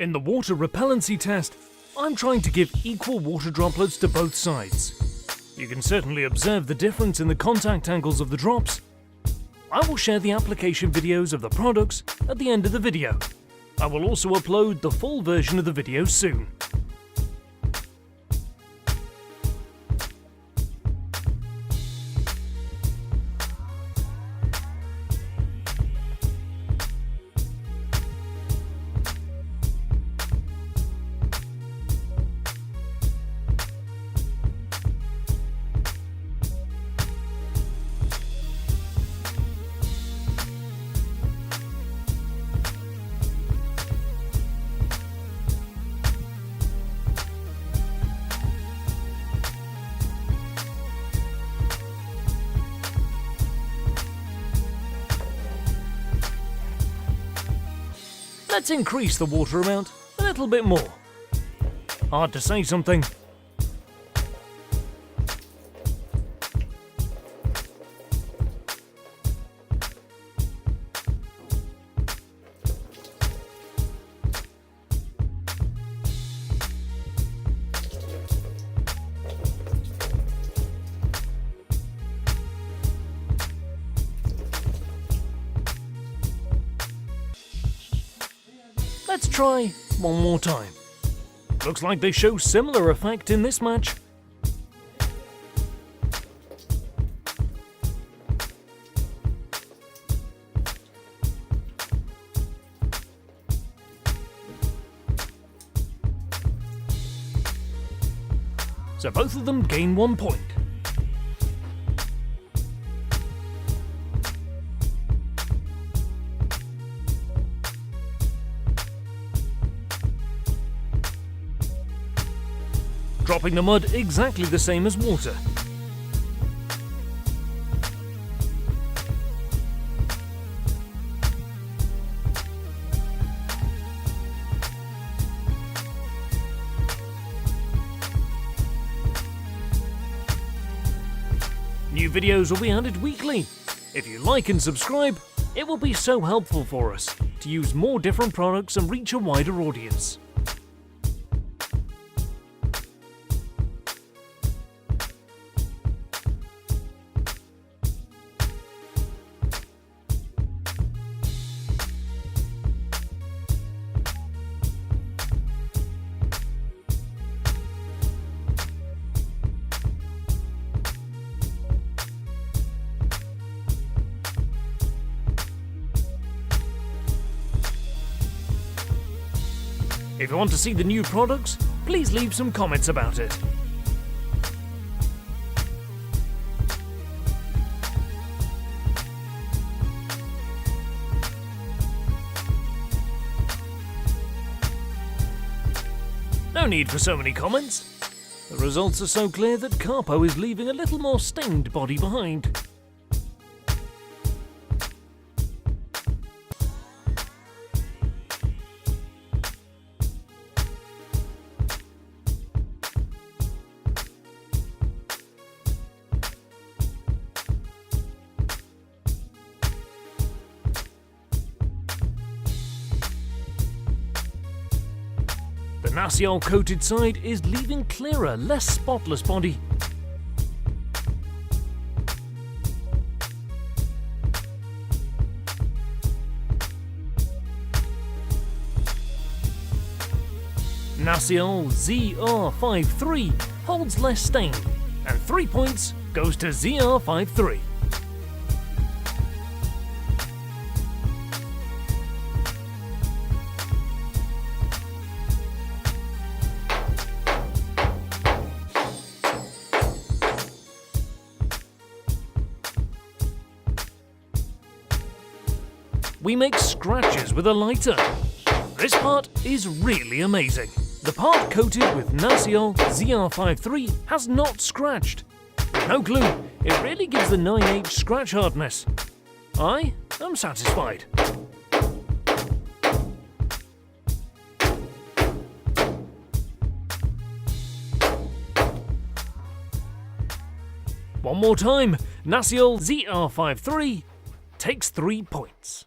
In the water repellency test, I'm trying to give equal water droplets to both sides. You can certainly observe the difference in the contact angles of the drops. I will share the application videos of the products at the end of the video. I will also upload the full version of the video soon. Let's increase the water amount a little bit more. Hard to say something. Let's try one more time. Looks like they show similar effect in this match. So both of them gain 1 point. Dropping the mud exactly the same as water. New videos will be added weekly. If you like and subscribe, it will be so helpful for us to use more different products and reach a wider audience. If you want to see the new products, please leave some comments about it. No need for so many comments. The results are so clear that CarPro is leaving a little more stained body behind. The Nasiol coated side is leaving clearer, less spotless body. Nasiol ZR53 holds less stain, and 3 points goes to ZR53. We make scratches with a lighter. This part is really amazing. The part coated with Nasiol ZR53 has not scratched. No glue, it really gives the 9H scratch hardness. I am satisfied. One more time, Nasiol ZR53 takes 3 points.